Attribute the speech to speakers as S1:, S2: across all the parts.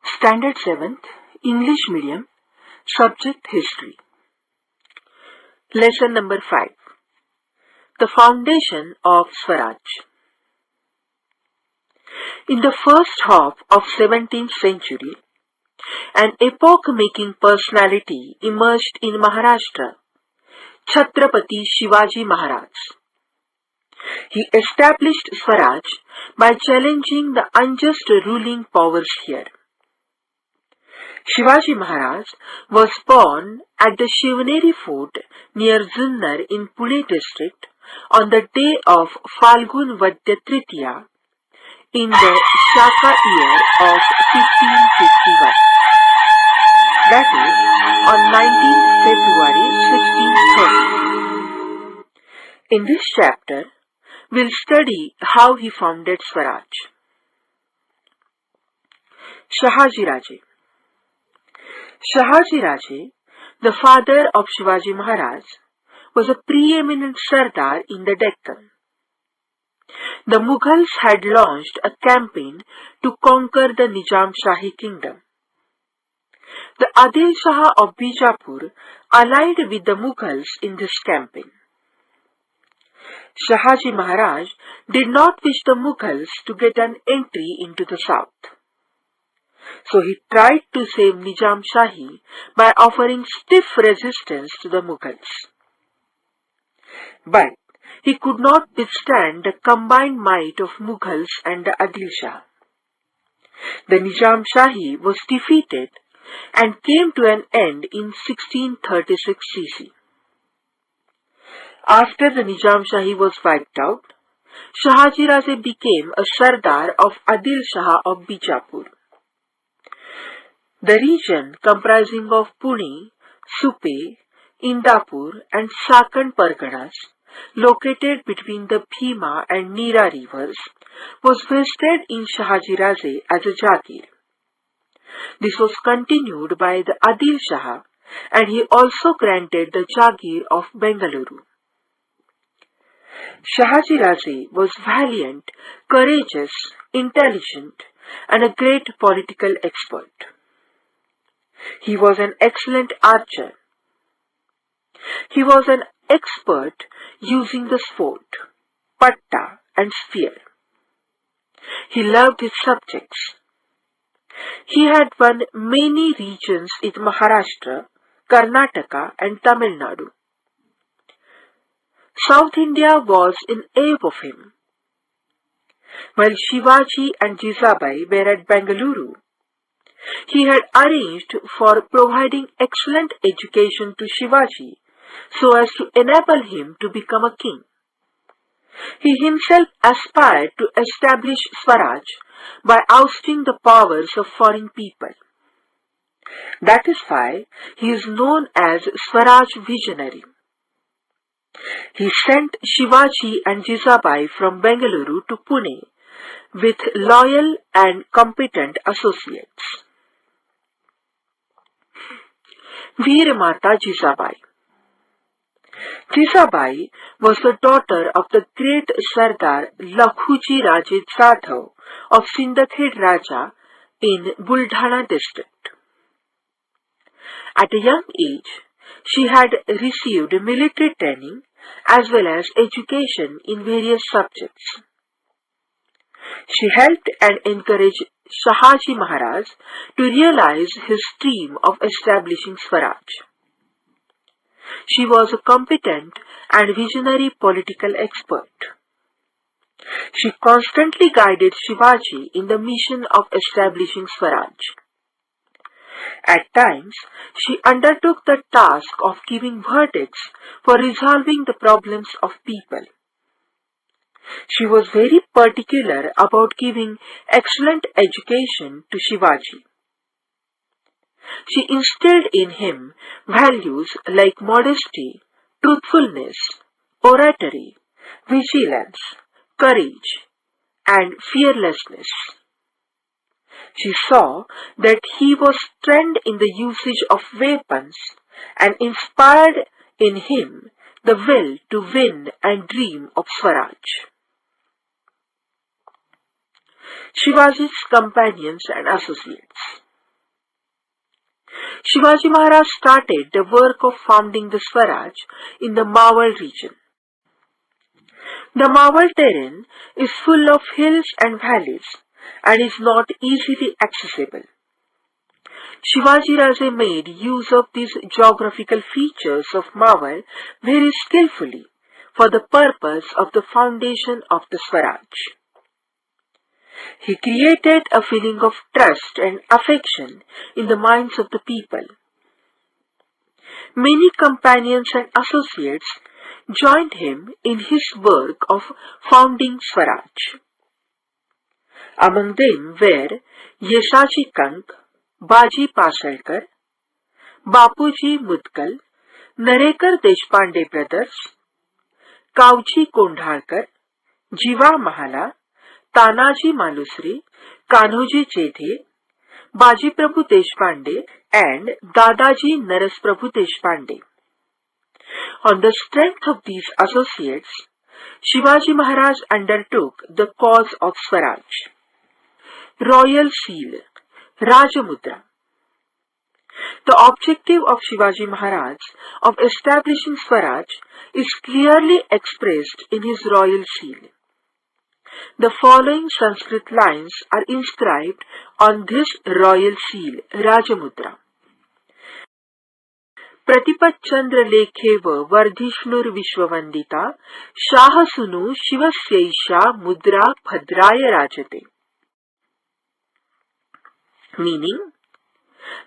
S1: Standard 7th, English Medium, Subject History. Lesson number 5. The Foundation of Swaraj. In the first half of 17th century, an epoch-making personality emerged in Maharashtra, Chhatrapati Shivaji Maharaj. He established Swaraj by challenging the unjust ruling powers here. Shivaji Maharaj was born at the Shivneri fort near Junnar in Pune district on the day of Falgun Vadya Tritiya in the Shaka year of 1551. That is, on 19th February 1630. In this chapter, we'll study how he founded Swaraj. Sahajiraji. Sahajiraji, the father of Shivaji Maharaj, was a preeminent Sardar in the Deccan. The Mughals had launched a campaign to conquer the Nizam Shahi kingdom. The Adil Shah of Bijapur allied with the Mughals in this campaign. Sahaji Maharaj did not wish the Mughals to get an entry into the south. So he tried to save Nizam Shahi by offering stiff resistance to the Mughals. But he could not withstand the combined might of Mughals and the Adil Shah. The Nizam Shahi was defeated and came to an end in 1636 CC. After the Nizam Shahi was wiped out, Sahajiraji became a Sardar of Adil Shah of Bijapur. The region comprising of Pune, Supe, Indapur and Sakan Parganas, located between the Bhima and Nira rivers, was vested in Sahajiraji as a Jagir. This was continued by the Adil Shah, and he also granted the Jagir of Bengaluru. Sahajiraji was valiant, courageous, intelligent, and a great political expert. He was an excellent archer. He was an expert using the sword, patta, and spear. He loved his subjects. He had won many regions in Maharashtra, Karnataka, and Tamil Nadu. South India was in awe of him. While Shivaji and Jizabai were at Bengaluru, he had arranged for providing excellent education to Shivaji so as to enable him to become a king. He himself aspired to establish Swaraj by ousting the powers of foreign people. That is why he is known as Swaraj Visionary. He sent Shivaji and Jizabai from Bengaluru to Pune with loyal and competent associates. Veermata Jizabai. Jizabai was the daughter of the great Sardar Lakhuji Raje Jadhav of Sindakhed Raja in Buldhana district. At a young age, she had received military training as well as education in various subjects. She helped and encouraged Sahaji Maharaj to realize his dream of establishing Swaraj. She was a competent and visionary political expert. She constantly guided Shivaji in the mission of establishing Swaraj. At times, she undertook the task of giving verdicts for resolving the problems of people. She was very particular about giving excellent education to Shivaji. She instilled in him values like modesty, truthfulness, oratory, vigilance, courage, and fearlessness. She saw that he was trained in the usage of weapons and inspired in him the will to win and dream of Swaraj. Shivaji's companions and associates. Shivaji Maharaj started the work of founding the Swaraj in the Mawal region. The Mawal terrain is full of hills and valleys and is not easily accessible. Sahajiraji made use of these geographical features of Mawal very skillfully for the purpose of the foundation of the Swaraj. He created a feeling of trust and affection in the minds of the people. Many companions and associates joined him in his work of founding Swaraj. Among them were Yeshaji Kank, Baji Pasalkar, Bapuji Mudkal, Narekar Deshpande brothers, Kauji Kondhalkar, Jiva Mahala, Tanaji Malusri, Kanhoji Chethe, Baji Prabhu Deshpande and Dadaji Naras Prabhu Deshpande. On the strength of these associates, Shivaji Maharaj undertook the cause of Swaraj. Royal Seal, Rajamudra. The objective of Shivaji Maharaj of establishing Swaraj is clearly expressed in his royal seal. The following Sanskrit lines are inscribed on this royal seal, Rajamudra. Pratipat Chandra Lekhev Vardhishnur Vishwavandita Shahasunu Shivasyaisha Mudra Bhadraya Rajate. Meaning,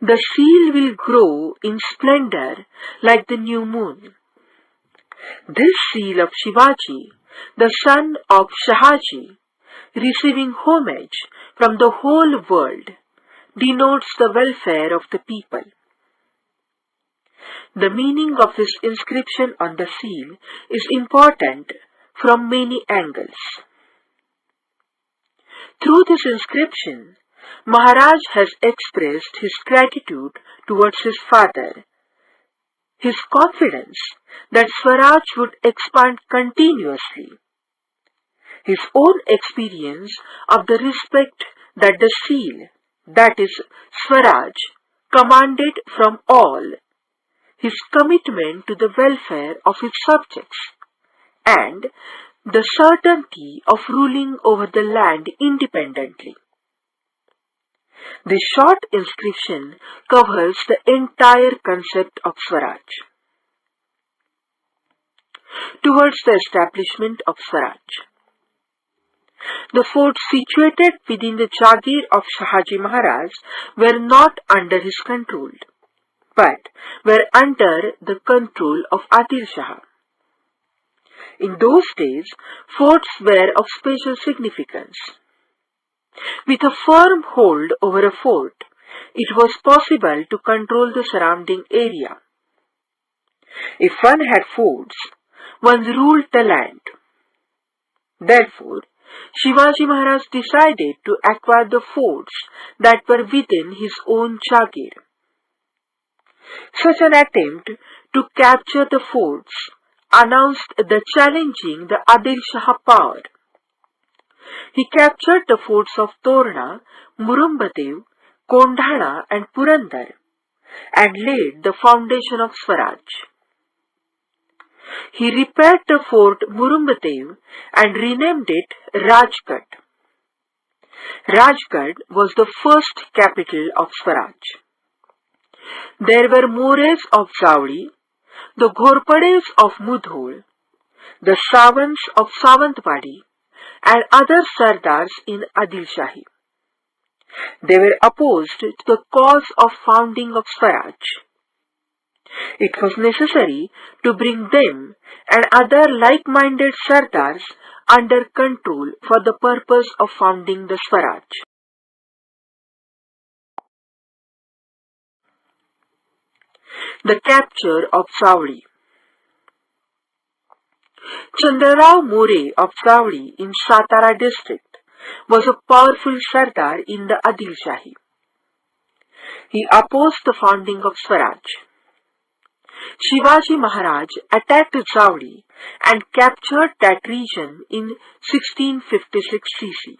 S1: the seal will grow in splendor like the new moon. This seal of Shivaji, the son of Sahaji, receiving homage from the whole world, denotes the welfare of the people. The meaning of this inscription on the seal is important from many angles. Through this inscription, Maharaj has expressed his gratitude towards his father, his confidence that Swaraj would expand continuously, his own experience of the respect that the seal, that is Swaraj, commanded from all, his commitment to the welfare of his subjects, and the certainty of ruling over the land independently. This short inscription covers the entire concept of Swaraj. Towards the establishment of Swaraj. The forts situated within the Jagir of Sahaji Maharaj were not under his control, but were under the control of Adil Shah. In those days, forts were of special significance. With a firm hold over a fort, it was possible to control the surrounding area. If one had forts, one ruled the land. Therefore, Shivaji Maharaj decided to acquire the forts that were within his own Jagir. Such an attempt to capture the forts announced the challenging the Adil Shah power. He captured the forts of Torna, Murumbadev, Kondhana and Purandar and laid the foundation of Swaraj. He repaired the fort Murumbadev and renamed it Rajgarh. Rajgarh was the first capital of Swaraj. There were Mores of Zawdi, the Ghorpades of Mudhol, the Savants of Sawantwadi, and other Sardars in Adil Shahi. They were opposed to the cause of founding of Swaraj. It was necessary to bring them and other like-minded Sardars under control for the purpose of founding the Swaraj. The capture of Zawdi. Chandrarao More of Zawdi in Satara district was a powerful Sardar in the Adil Shahi. He opposed the founding of Swaraj. Shivaji Maharaj attacked Zawdi and captured that region in 1656 CC.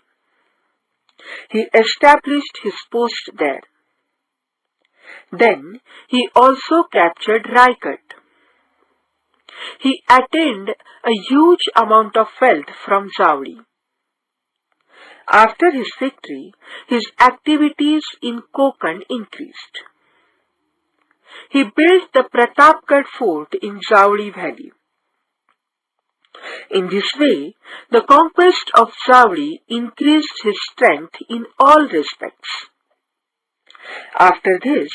S1: He established his post there. Then he also captured Raigad. He attained a huge amount of wealth from Zawdi. After his victory, his activities in Konkan increased. He built the Pratapgarh fort in Zawdi valley. In this way, the conquest of Zawdi increased his strength in all respects. After this,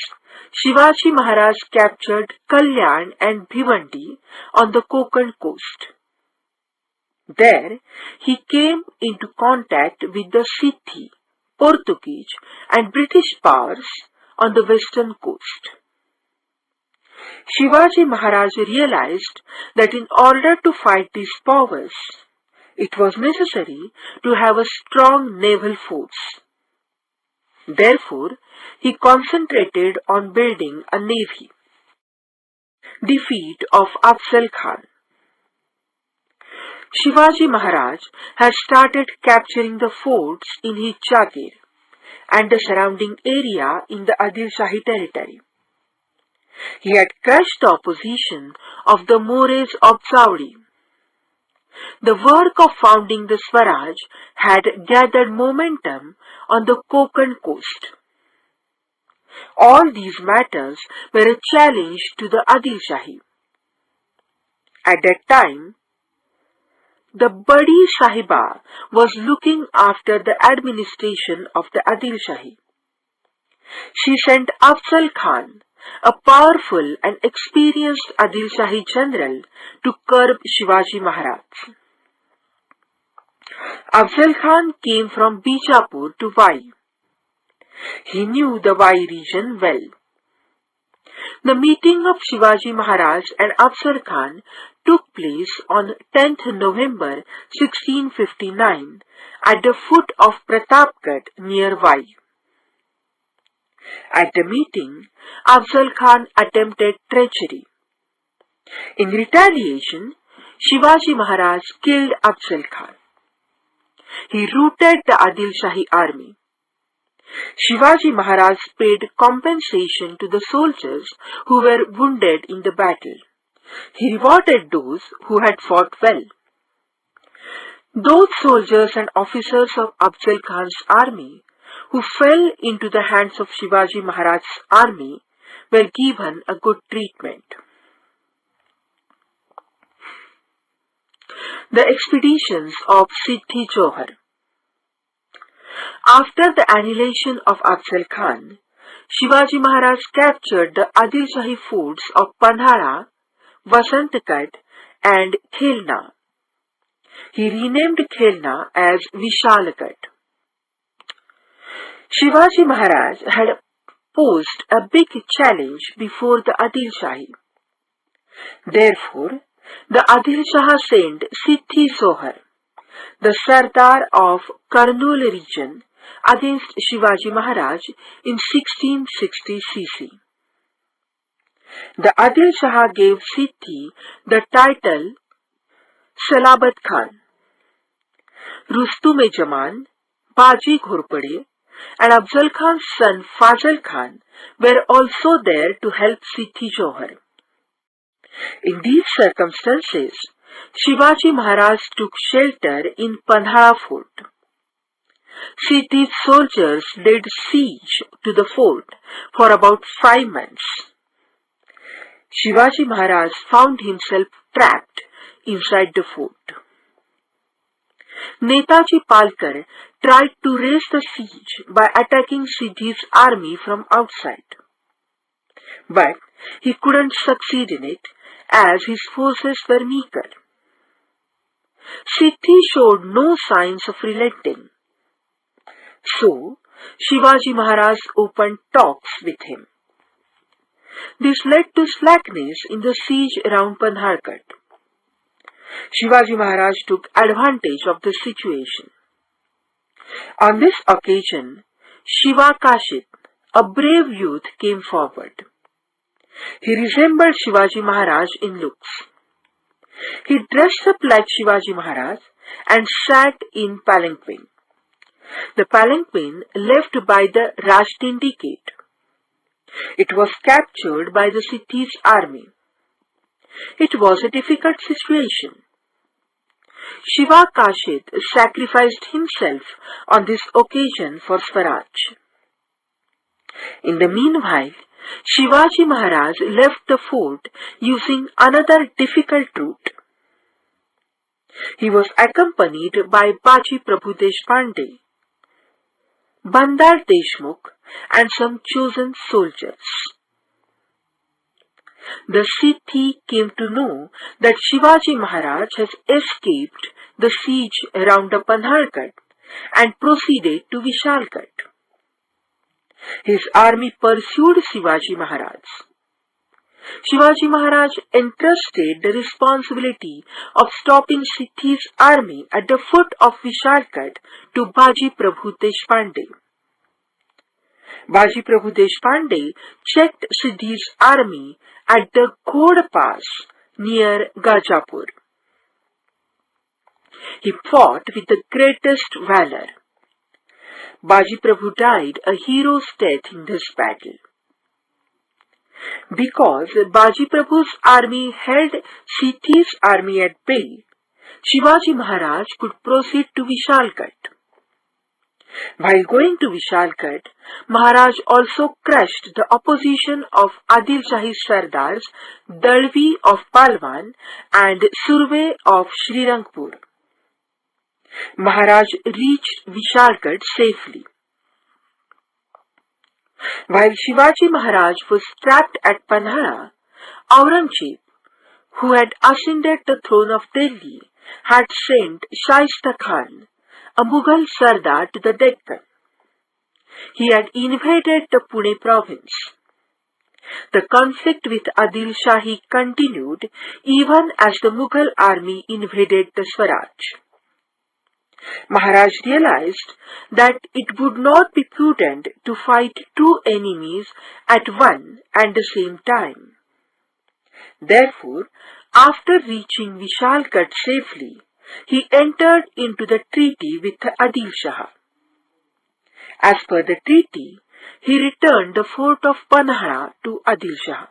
S1: Shivaji Maharaj captured Kalyan and Bhiwandi on the Konkan coast. There, he came into contact with the Siddhi, Portuguese and British powers on the western coast. Shivaji Maharaj realized that in order to fight these powers, it was necessary to have a strong naval force. Therefore, he concentrated on building a navy. Defeat of Absalkhan. Shivaji Maharaj had started capturing the forts in his Jagir and the surrounding area in the Adil Shahi territory. He had crushed the opposition of the Mores of Zawdi. The work of founding the Swaraj had gathered momentum on the Konkan coast. All these matters were a challenge to the Adil Shahi. At that time, the Badi Sahiba was looking after the administration of the Adil Shahi. She sent Absalkhan, a powerful and experienced Adil Shahi general, to curb Shivaji Maharaj. Absalkhan came from Bijapur to Vai. He knew the Vai region well. The meeting of Shivaji Maharaj and Absalkhan took place on 10th November 1659 at the foot of Pratapgarh near Vai. At the meeting, Absalkhan attempted treachery. In retaliation, Shivaji Maharaj killed Absalkhan. He routed the Adil Shahi army. Shivaji Maharaj paid compensation to the soldiers who were wounded in the battle. He rewarded those who had fought well. Those soldiers and officers of Afzal Khan's army who fell into the hands of Shivaji Maharaj's army were given a good treatment. The expeditions of Siddhi Johar. After the annihilation of Afzal Khan, Shivaji Maharaj captured the Adil Shahi forts of Panhara, Vasantgarh and Khelna. He renamed Khelna as Vishalgarh. Shivaji Maharaj had posed a big challenge before the Adil Shahi. Therefore, the Adil Shah sent Siddhi Johar, the Sardar of Kurnool region, against Shivaji Maharaj in 1660 CC. The Adil Shah gave Siddhi the title Salabat Khan. Rustum-e-Jaman, Baji Ghorpade, and Afzal Khan's son Fazal Khan were also there to help Siddhi Johar. In these circumstances, Shivaji Maharaj took shelter in Panhara fort. Siddhi's soldiers laid siege to the fort for about 5 months. Shivaji Maharaj found himself trapped inside the fort. Netaji Palkar tried to raise the siege by attacking Siddhi's army from outside. But he couldn't succeed in it as his forces were weaker. Siddhi showed no signs of relenting. So, Shivaji Maharaj opened talks with him. This led to slackness in the siege around Panhargarh. Shivaji Maharaj took advantage of the situation. On this occasion, Shiva Kashit, a brave youth, came forward. He resembled Shivaji Maharaj in looks. He dressed up like Shivaji Maharaj and sat in palanquin. The palanquin left by the Rajdindi gate. It was captured by the Siddhi's army. It was a difficult situation. Shiva Kashid sacrificed himself on this occasion for Swaraj. In the meanwhile, Shivaji Maharaj left the fort using another difficult route. He was accompanied by Baji Prabhu Deshpande, Bandar Deshmukh and some chosen soldiers. The Siddhi came to know that Shivaji Maharaj has escaped the siege around the Panhalgarh and proceeded to Vishalgarh. His army pursued Shivaji Maharaj. Shivaji Maharaj entrusted the responsibility of stopping Siddhi's army at the foot of Vishalgarh to Baji Prabhu Deshpande. Baji Prabhu Deshpande checked Siddhi's army at the Ghod Pass near Gajapur. He fought with the greatest valor. Baji Prabhu died a hero's death in this battle. Because Baji Prabhu's army held Siddhi's army at bay, Shivaji Maharaj could proceed to Vishalgarh. While going to Vishalgarh, Maharaj also crushed the opposition of Adil Shahi Sardars Dalvi of Palwan and Surve of Srirangpur. Maharaj reached Vishalgarh safely. While Shivaji Maharaj was trapped at Panhala, Aurangzeb, who had ascended the throne of Delhi, had sent Shaista Khan, a Mughal Sardar, to the Deccan. He had invaded the Pune province. The conflict with Adil Shahi continued even as the Mughal army invaded the Swaraj. Maharaj realized that it would not be prudent to fight two enemies at one and the same time. Therefore, after reaching Vishalgarh safely, he entered into the treaty with Adil Shah. As per the treaty, he returned the fort of Panhala to Adil Shah.